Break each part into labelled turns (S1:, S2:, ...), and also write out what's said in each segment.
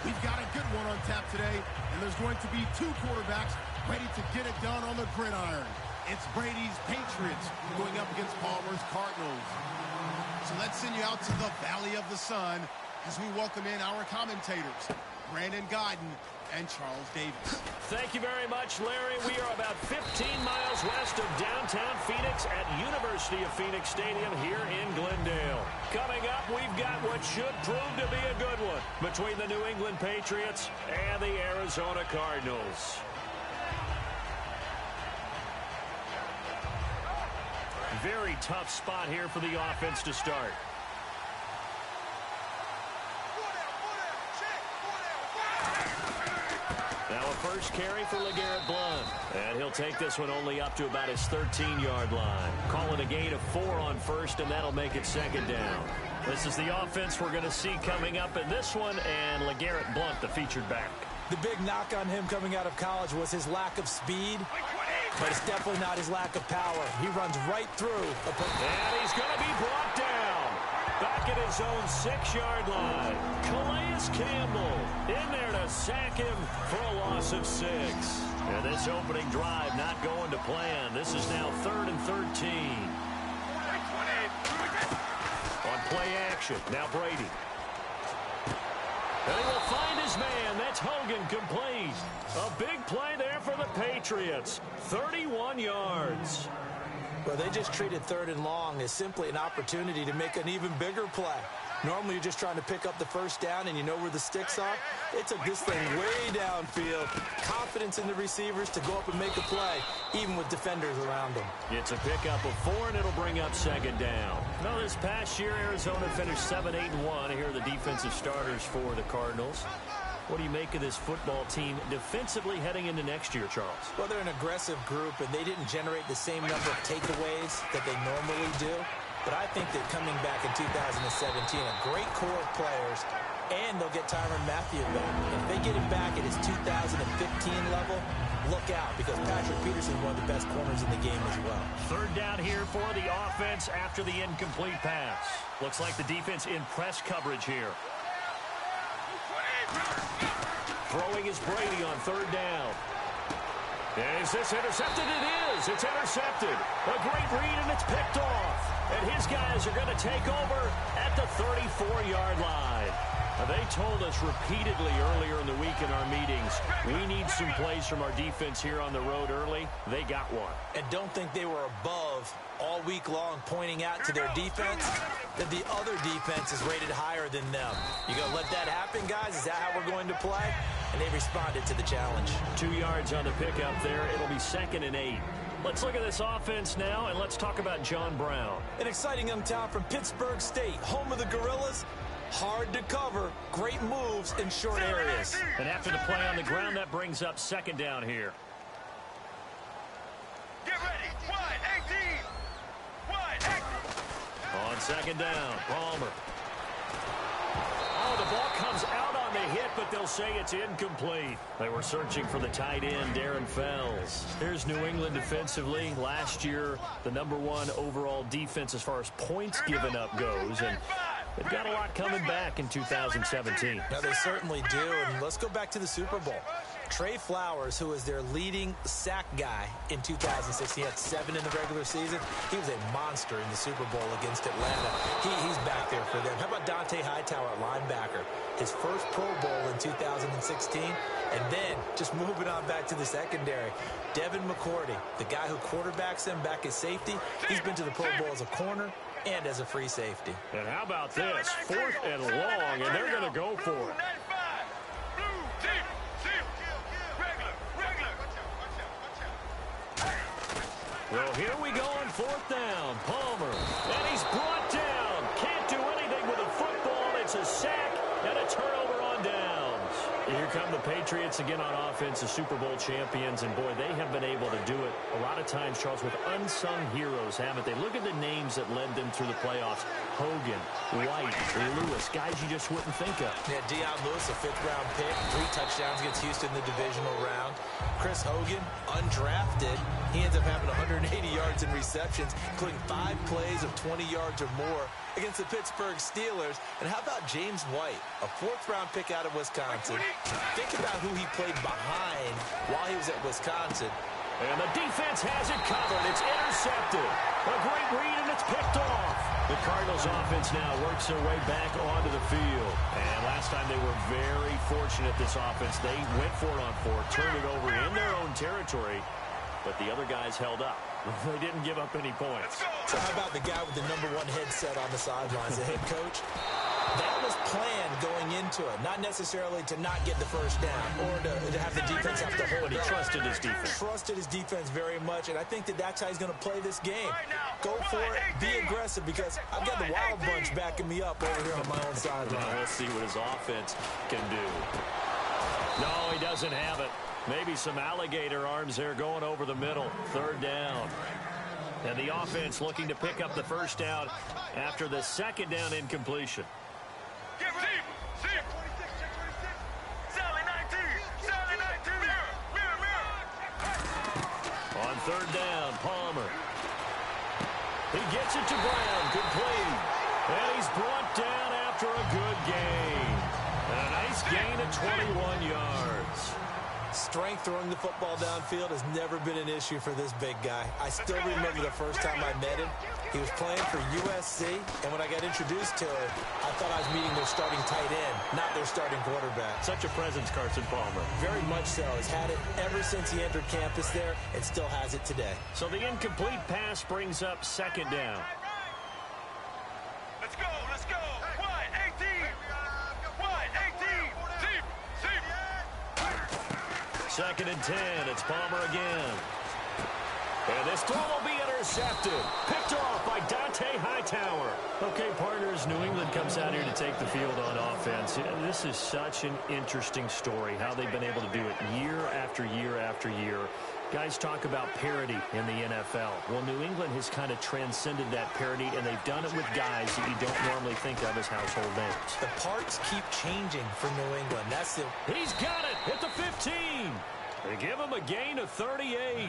S1: We've got a good one on tap today, and there's going to be two quarterbacks ready to get it done on the gridiron. It's Brady's Patriots going up against Palmer's Cardinals. So let's send you out to the Valley of the Sun as we welcome in our commentators, Brandon Godden and Charles Davis.
S2: Thank you very much, Larry. We are about 15 miles west of downtown Phoenix at University of Phoenix Stadium here in Glendale. Coming up, we've got what should prove to be a good one between the New England Patriots and the Arizona Cardinals. Very tough spot here for the offense to start. Now a first carry for LeGarrette Blount. And he'll take this one only up to about his 13-yard line. Call it a gain of 4 on first, and that'll make it second down. This is the offense we're going to see coming up in this one, and LeGarrette Blount, the featured back.
S3: The big knock on him coming out of college was his lack of speed, but it's definitely not his lack of power. He runs right through.
S2: And he's going to be brought down. Back at his own 6-yard line. Calais Campbell in there to sack him for a loss of 6. And this opening drive not going to plan. This is now 3rd and 13. On play action, now Brady. And he will find his man. That's Hogan, complete. A big play there for the Patriots. 31 yards.
S3: Well, they just treated 3rd and long as simply an opportunity to make an even bigger play. Normally, you're just trying to pick up the first down and you know where the sticks are. They took this thing way downfield. Confidence in the receivers to go up and make a play, even with defenders around them.
S2: It's a pickup of 4, and it'll bring up second down. Now, this past year, Arizona finished 7-8-1. Here are the defensive starters for the Cardinals. What do you make of this football team defensively heading into next year, Charles?
S3: Well, they're an aggressive group, and they didn't generate the same number of takeaways that they normally do. But I think that coming back in 2017, a great core of players, and they'll get Tyrann Mathieu back. If they get him back at his 2015 level, look out, because Patrick Peterson is one of the best corners in the game as well. 3rd
S2: down here for the offense after the incomplete pass. Looks like the defense in press coverage here. Throwing is Brady on 3rd down. Is this intercepted? It is. It's intercepted. A great read, and it's picked off. And his guys are going to take over at the 34-yard line. They told us repeatedly earlier in the week in our meetings, we need some plays from our defense here on the road early. They got one.
S3: And don't think they were above all week long pointing out to their defense that the other defense is rated higher than them. You going to let that happen, guys? Is that how we're going to play? And they responded to the challenge.
S2: 2 yards on the pickup there. It'll be 2nd and 8. Let's look at this offense now, and let's talk about John Brown.
S3: An exciting young talent from Pittsburgh State, home of the Gorillas. Hard to cover, great moves in short areas.
S2: And after the play on the ground, that brings up 2nd down here.
S4: Get ready, wide 18. Wide 18.
S2: On 2nd down, Palmer. Oh, the ball comes out on the hit, but they'll say it's incomplete. They were searching for the tight end, Darren Fells. Here's New England defensively. Last year, the #1 overall defense as far as points given up goes. And they've got a lot coming back in 2017.
S3: Now, they certainly do. And let's go back to the Super Bowl. Trey Flowers, who was their leading sack guy in 2006, he had 7 in the regular season. He was a monster in the Super Bowl against Atlanta. He's back there for them. How about Dante Hightower at linebacker? His first Pro Bowl in 2016. And then, just moving on back to the secondary, Devin McCourty, the guy who quarterbacks him back as safety, he's been to the Pro Bowl as a corner and as a free safety.
S2: And how about this? 4th and long, and they're going to go for it. Well, here we go on 4th down. Palmer, and he's brought down. Can't do anything with a football. It's a sack and a turnover on downs. Here come the Patriots again on offense, the Super Bowl champions, and boy, they have been able to do it a lot of times, Charles, with unsung heroes, haven't they? Look at the names that led them through the playoffs. Hogan, White, Lewis, guys you just wouldn't think of.
S3: Yeah, Deion Lewis, a 5th-round pick, 3 touchdowns against Houston in the divisional round. Chris Hogan, undrafted. He ends up having 180 yards in receptions, including 5 plays of 20 yards or more against the Pittsburgh Steelers. And how about James White, a 4th-round pick out of Wisconsin? Think about who he played behind while he was at Wisconsin.
S2: And the defense has it covered. It's intercepted. A great read, and it's picked off. The Cardinals offense now works their way back onto the field. And last time they were very fortunate, this offense. They went for it on 4, turned it over in their own territory, but the other guys held up. They didn't give up any points.
S3: So how about the guy with the #1 headset on the sidelines, the head coach? That was planned going into it, not necessarily to not get the first down or to have the defense have to hold
S2: But he trusted his defense.
S3: Trusted his defense very much, and I think that's how he's going to play this game. Go for it, be aggressive, because I've got the Wild Bunch backing me up over here on my own sideline.
S2: We'll see what his offense can do. No, he doesn't have it. Maybe some alligator arms there going over the middle. 3rd down. And the offense looking to pick up the first down after the 2nd down incompletion. On 3rd down, Palmer. He gets it to Brown, complete. And he's brought down after a good gain. And a nice gain of 21 yards.
S3: Strength throwing the football downfield has never been an issue for this big guy. I still remember the first time I met him. He was playing for USC, and when I got introduced to him, I thought I was meeting their starting tight end, not their starting quarterback.
S2: Such a presence, Carson Palmer.
S3: Very much so. He's had it ever since he entered campus there and still has it today.
S2: So the incomplete pass brings up 2nd down.
S4: Let's go, let's go. Wide, 18. Wide, 18. Deep, deep.
S2: 2nd and 10. It's Palmer again. And this throw will be intercepted. Picked off by Dante Hightower. Okay, partners, New England comes out here to take the field on offense. This is such an interesting story, how they've been able to do it year after year after year. Guys talk about parity in the NFL. Well, New England has kind of transcended that parity, and they've done it with guys that you don't normally think of as household names.
S3: The parts keep changing for New England. That's the...
S2: He's got it at the 15. They give him a gain of 38.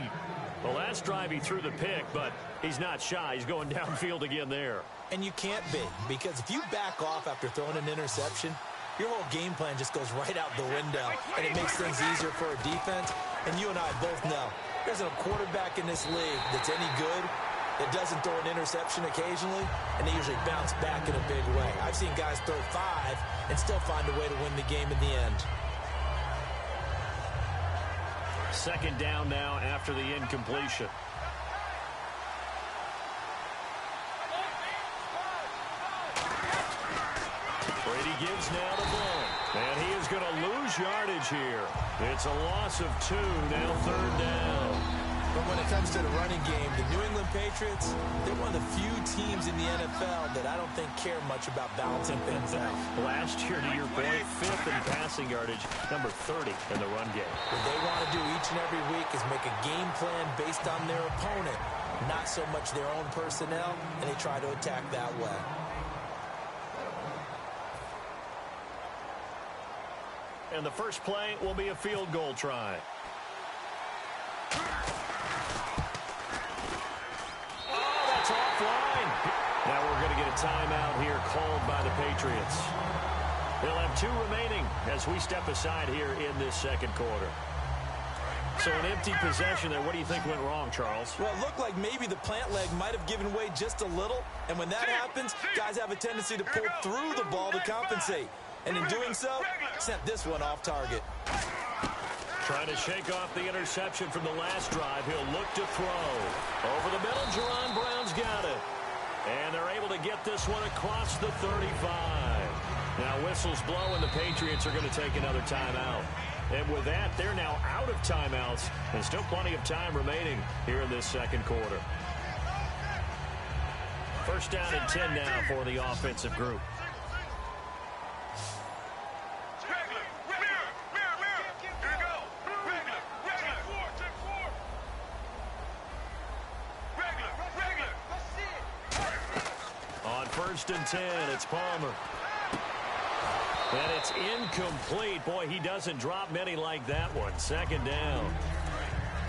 S2: The last drive he threw the pick, but he's not shy. He's going downfield again there.
S3: And you can't be, because if you back off after throwing an interception, your whole game plan just goes right out the window, and it makes things easier for a defense. And you and I both know there's a quarterback in this league that's any good that doesn't throw an interception occasionally, and they usually bounce back in a big way. I've seen guys throw 5 and still find a way to win the game in the end.
S2: 2nd down now after the incompletion. Brady gives now the ball. And he is going to lose yardage here. It's a loss of 2, now 3rd down.
S3: But when it comes to the running game, the New England Patriots, they're one of the few teams in the NFL that I don't think care much about balancing things out.
S2: Last year, to your point, 5th in passing yardage, number 30 in the run game.
S3: What they want to do each and every week is make a game plan based on their opponent, not so much their own personnel, and they try to attack that way.
S2: And the first play will be a field goal try. Oh, that's offline. Now we're going to get a timeout here called by the Patriots. They'll have 2 remaining as we step aside here in this 2nd quarter. So an empty possession there. What do you think went wrong, Charles?
S3: Well, it looked like maybe the plant leg might have given way just a little. And when that happens, guys have a tendency to pull through the ball to compensate. And in doing so, sent this one off target.
S2: Trying to shake off the interception from the last drive. He'll look to throw. Over the middle, Jerron Brown's got it. And they're able to get this one across the 35. Now whistles blow, and the Patriots are going to take another timeout. And with that, they're now out of timeouts. And still plenty of time remaining here in this 2nd quarter. First down and 10 now for the offensive group. On 1st and 10, it's Palmer. And it's incomplete. Boy, he doesn't drop many like that one. 2nd down.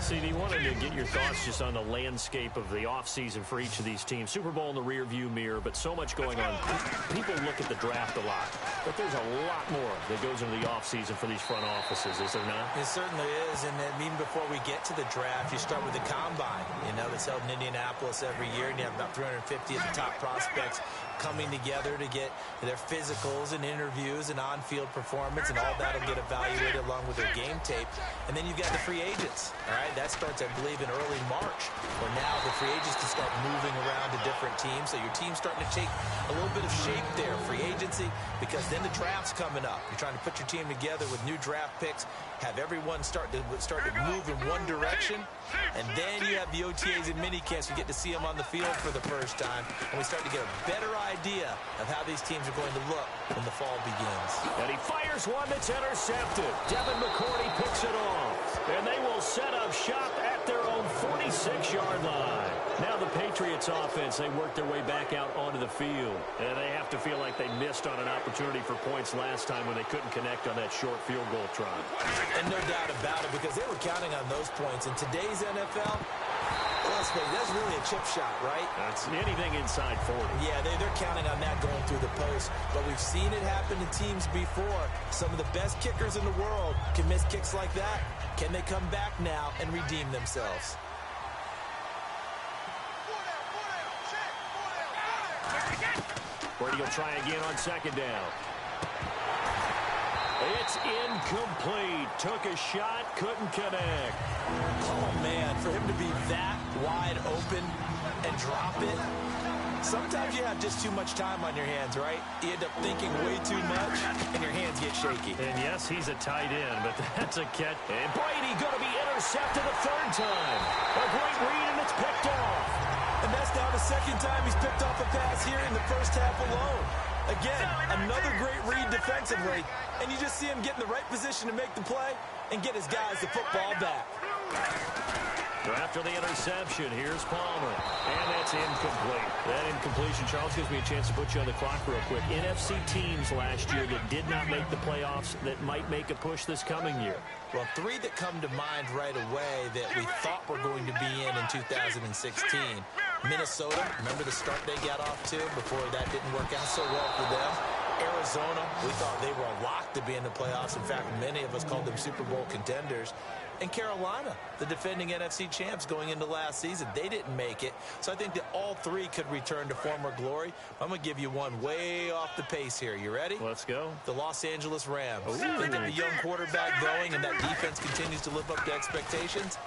S2: CD, wanted to get your thoughts just on the landscape of the offseason for each of these teams. Super Bowl in the rearview mirror, but so much going on. People look at the draft a lot, but there's a lot more that goes into the offseason for these front offices, is there not?
S3: It certainly is, and even before we get to the draft, you start with the combine, that's held in Indianapolis every year, and you have about 350 of the top prospects coming together to get their physicals and interviews and on-field performance, and all that will get evaluated along with their game tape. And then you've got the free agents, all right? That starts, I believe, in early March, where now the free agents can start moving around to different teams. So your team's starting to take a little bit of shape there, free agency, because then the draft's coming up. You're trying to put your team together with new draft picks, have everyone start to move in one direction, and then you have the OTAs and mini camps. You get to see them on the field for the first time, and we start to get a better idea of how these teams are going to look when the fall begins.
S2: And he fires one that's intercepted. Devin McCourty picks it off, and they will set up shop at their own 46-yard line. Now the Patriots offense, they work their way back out onto the field, and they have to feel like they missed on an opportunity for points last time when they couldn't connect on that short field goal try.
S3: And no doubt about it, because they were counting on those points. In today's NFL, let's face it, that's really a chip shot, right?
S2: That's anything inside 40.
S3: Yeah, they're counting on that going through the post. But we've seen it happen to teams before. Some of the best kickers in the world can miss kicks like that. Can they come back now and redeem themselves?
S2: Brady will try again on second down. It's incomplete. Took a shot, couldn't connect.
S3: Oh, man, for him to be that wide open and drop it. Sometimes you have just too much time on your hands, right? You end up thinking way too much, and your hands get shaky.
S2: And yes, he's a tight end, but that's a catch. And Brady going to be intercepted a third time. A great read, and it's picked off.
S3: And that's now the second time he's picked off a pass here in the first half alone. Again, another great read defensively, and you just see him get in the right position to make the play and get his guys the football back.
S2: After the interception, here's Palmer, and that's incomplete. That incompletion, Charles, gives me a chance to put you on the clock real quick. NFC teams last year that did not make the playoffs that might make a push this coming year.
S3: Well, three that come to mind right away that we thought were going to be in 2016. Minnesota, remember the start they got off to before that didn't work out so well for them. Arizona, we thought they were a lock to be in the playoffs. In fact, many of us called them Super Bowl contenders. And Carolina, the defending NFC champs going into last season, they didn't make it. So I think that all three could return to former glory. I'm going to give you one way off the pace here. You ready?
S2: Let's go.
S3: The Los Angeles Rams.
S2: Ooh.
S3: They get the young quarterback going, and that defense continues to live up to expectations.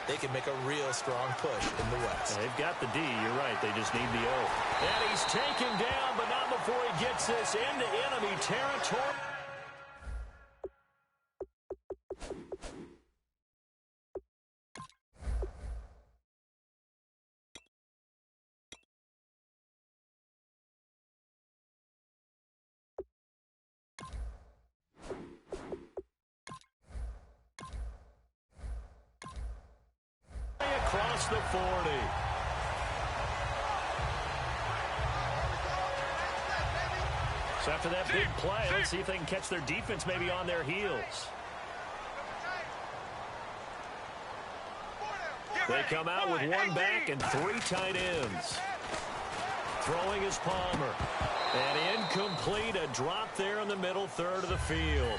S3: They can make a real strong push in the West.
S2: They've got the D. You're right. They just need the O. And he's taken down, but not before he gets this into enemy territory. Across the 40. So after that big play, let's see if they can catch their defense maybe on their heels. They come out with one back and three tight ends. Throwing is Palmer. And incomplete, a drop there in the middle third of the field.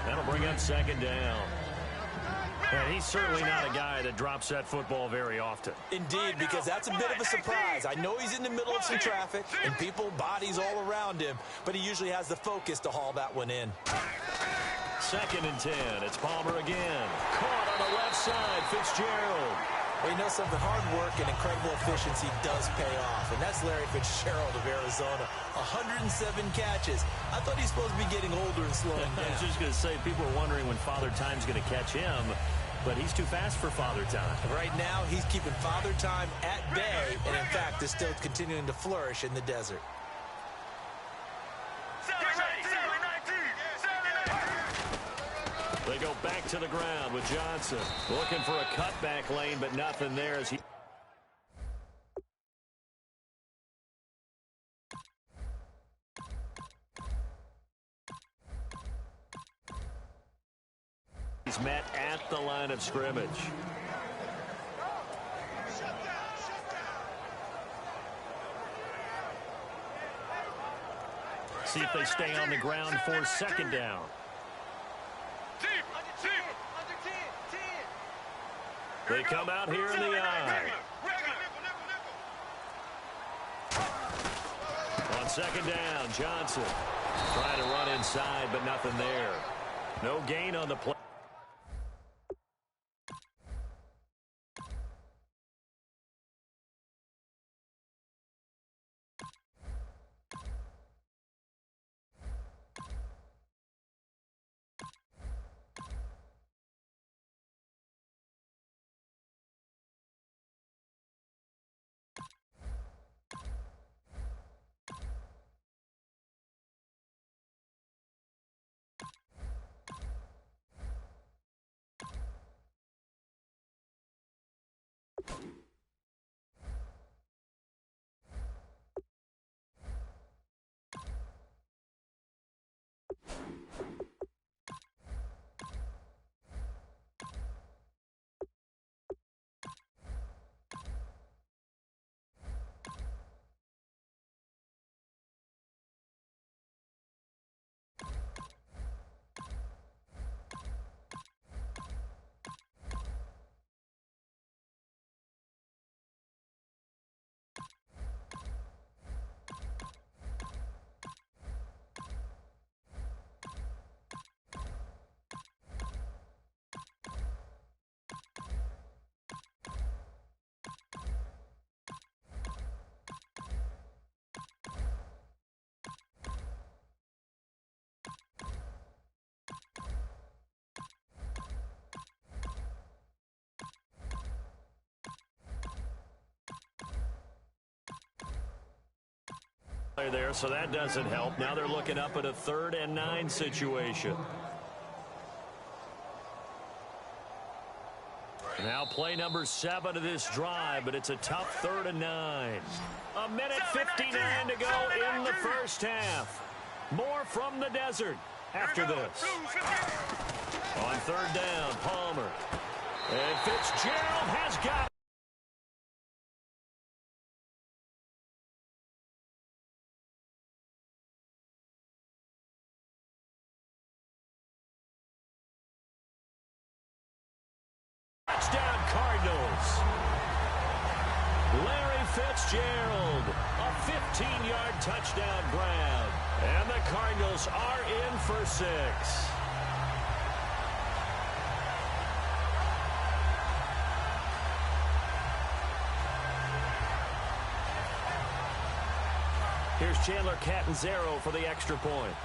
S2: That'll bring up second down. And he's certainly not a guy that drops that football very often.
S3: Indeed, because that's a bit of a surprise. I know he's in the middle of some traffic and people, bodies all around him, but he usually has the focus to haul that one in.
S2: Second and 10. It's Palmer again. Caught on the left side, Fitzgerald.
S3: Well, you know something, hard work and incredible efficiency does pay off, and that's Larry Fitzgerald of Arizona. 107 catches. I thought he's supposed to be getting older and slowing down.
S2: I was just going to say, people are wondering when Father Time's going to catch him, but he's too fast for Father Time.
S3: Right now, he's keeping Father Time at bay, and in fact, is still continuing to flourish in the desert.
S2: They go back to the ground with Johnson. Looking for a cutback lane, but nothing there as he... He's met at the line of scrimmage. See if they stay on the ground for second down. They come out here in the eye. On second down, Johnson trying to run inside, but nothing there. No gain on the play. There, so that doesn't help. Now they're looking up at a 3rd and 9 situation. Now play number 7 of this drive, but it's a tough 3rd and 9. A minute 59 to go in the first half. More from the desert after this. On 3rd down, Palmer. And Fitzgerald has got it. Touchdown Cardinals. Larry Fitzgerald, a 15-yard touchdown grab. And the Cardinals are in for 6. Here's Chandler Catanzaro for the extra point.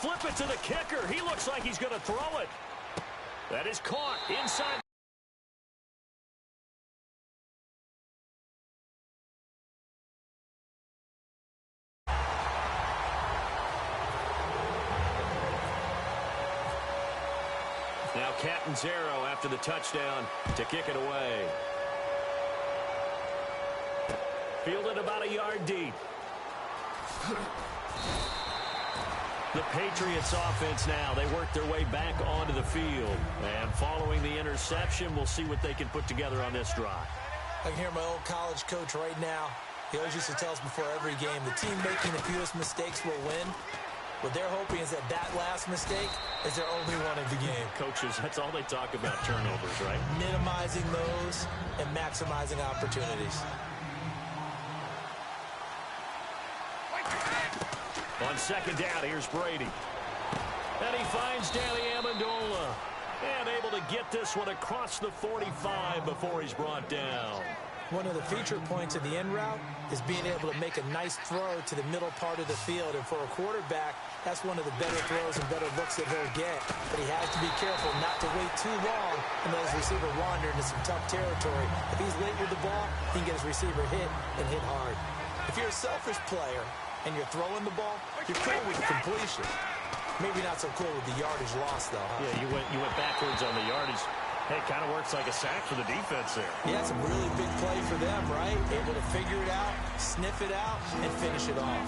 S2: Flip it to the kicker. He looks like he's going to throw it. That is caught inside. Now Catanzaro after the touchdown to kick it away. Fielded about a yard deep. The Patriots offense now, they work their way back onto the field. And following the interception, we'll see what they can put together on this drive.
S3: I can hear my old college coach right now. He always used to tell us before every game, the team making the fewest mistakes will win. What they're hoping is that that last mistake is their only one of the game.
S2: Coaches, that's all they talk about, turnovers, right?
S3: Minimizing those and maximizing opportunities.
S2: On second down, here's Brady. And he finds Danny Amendola. And able to get this one across the 45 before he's brought down.
S3: One of the feature points of the in route is being able to make a nice throw to the middle part of the field. And for a quarterback, that's one of the better throws and better looks that he'll get. But he has to be careful not to wait too long and let his receiver wander into some tough territory. If he's late with the ball, he can get his receiver hit and hit hard. If you're a selfish player and you're throwing the ball, you're cool with the completion. Maybe not so cool with the yardage loss, though, huh?
S2: Yeah, you went backwards on the yardage. Hey, it kind of works like a sack for the defense there.
S3: Yeah, it's a really big play for them, right? Able to figure it out, sniff it out, and finish it off.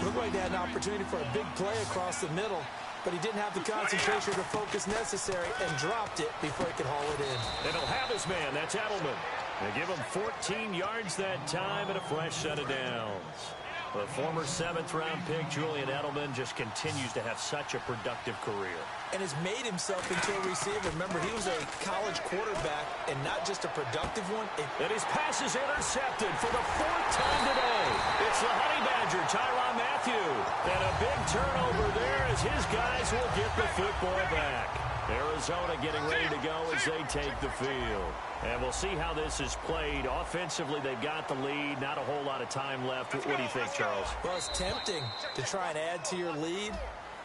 S3: Looked like they had an opportunity for a big play across the middle, but he didn't have the concentration or focus necessary and dropped it before he could haul it in.
S2: And he'll have his man. That's Edelman. They give him 14 yards that time and a fresh set of downs. The former 7th-round pick, Julian Edelman, just continues to have such a productive career.
S3: And has made himself into a receiver. Remember, he was a college quarterback and not just a productive one.
S2: And his pass is intercepted for the 4th time today. It's the Honey Badger, Tyrann Mathieu. And a big turnover there as his guys will get the football back. Arizona getting ready to go as they take the field. And we'll see how this is played. Offensively, they've got the lead. Not a whole lot of time left. What do you think, Charles?
S3: Well, it's tempting to try and add to your lead,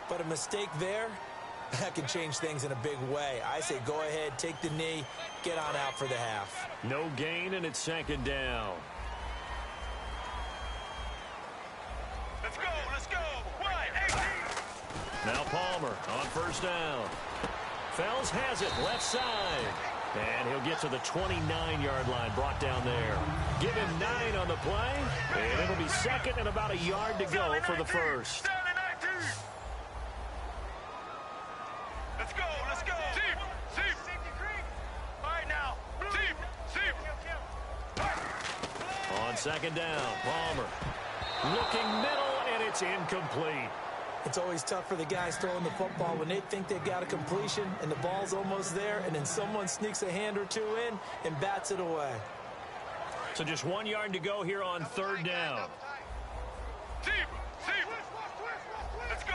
S3: but a mistake there, that can change things in a big way. I say go ahead, take the knee, get on out for the half.
S2: No gain, and it's 2nd down.
S4: Let's go, let's go. Wide, 18.
S2: Now Palmer on 1st down. Fells has it, left side. And he'll get to the 29-yard line, brought down there. Give him 9 on the play, and it'll be 2nd and about a yard to go for the 1st.
S4: Let's go, let's go. Seep. All right, now. Seep.
S2: On 2nd down, Palmer. Looking middle, and it's incomplete.
S3: It's always tough for the guys throwing the football when they think they've got a completion and the ball's almost there, and then someone sneaks a hand or two in and bats it away.
S2: So just 1 yard to go here on 3rd down.
S4: Seep. Let's go.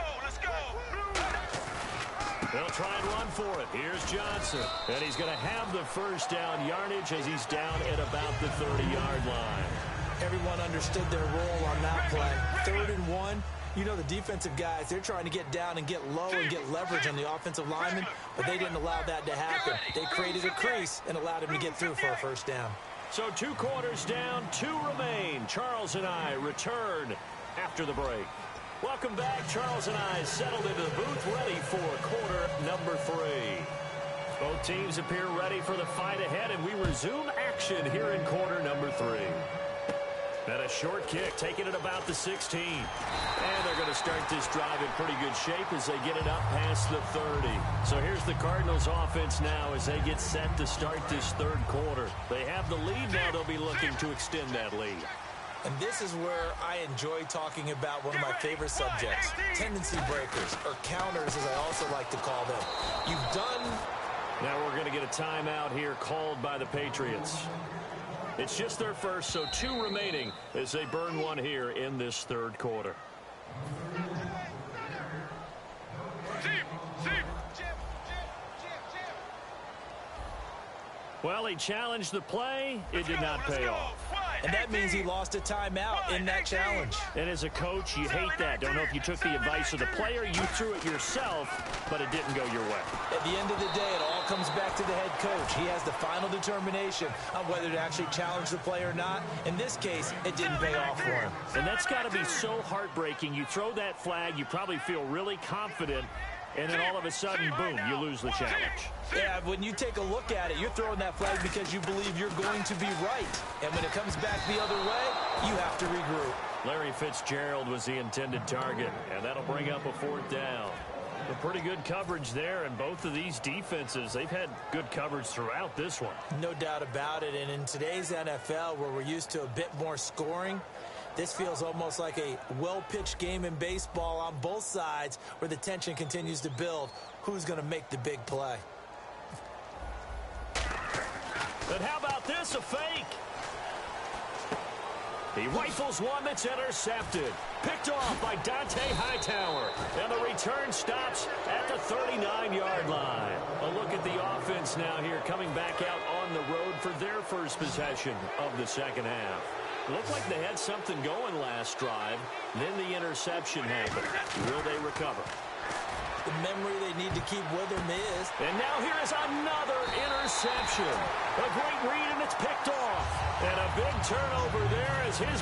S2: They'll try and run for it. Here's Johnson. And he's going to have the 1st down yardage as he's down at about the 30-yard line.
S3: Everyone understood their role on that play. 3rd and 1. You know, the defensive guys, they're trying to get down and get low and get leverage on the offensive lineman, but they didn't allow that to happen. They created a crease and allowed him to get through for a 1st down.
S2: So 2 quarters down, 2 remain. Charles and I return after the break. Welcome back. Charles and I settled into the booth, ready for quarter number 3. Both teams appear ready for the fight ahead, and we resume action here in quarter number 3. And a short kick, taking it about the 16. And they're going to start this drive in pretty good shape as they get it up past the 30. So here's the Cardinals offense now as they get set to start this 3rd quarter. They have the lead now. They'll be looking to extend that lead.
S3: And this is where I enjoy talking about one of my favorite subjects, tendency breakers, or counters as I also like to call them. You've done...
S2: Now we're going to get a timeout here called by the Patriots. It's just their 1st, so 2 remaining as they burn 1 here in this 3rd quarter. Well, he challenged the play. It did not pay off.
S3: And that means he lost a timeout in that challenge.
S2: And as a coach, you hate that. Don't know if you took the advice of the player, you threw it yourself, but it didn't go your way.
S3: At the end of the day, it all comes back to the head coach. He has the final determination on whether to actually challenge the play or not. In this case, it didn't pay off for him.
S2: And that's got to be so heartbreaking. You throw that flag, you probably feel really confident, and then all of a sudden, boom, you lose the challenge.
S3: Yeah, when you take a look at it, you're throwing that flag because you believe you're going to be right. And when it comes back the other way, you have to regroup.
S2: Larry Fitzgerald was the intended target, and that'll bring up a 4th down. A pretty good coverage there, and both of these defenses, they've had good coverage throughout this one.
S3: No doubt about it, and in today's NFL, where we're used to a bit more scoring, this feels almost like a well-pitched game in baseball on both sides where the tension continues to build. Who's going to make the big play?
S2: But how about this, a fake? He rifles one that's intercepted. Picked off by Dante Hightower. And the return stops at the 39-yard line. A look at the offense now here, coming back out on the road for their 1st possession of the 2nd half. Looked like they had something going last drive. Then the interception happened. Will they recover?
S3: The memory they need to keep with them is...
S2: And now here is another interception. A great read, and it's picked off. And a big turnover there as his...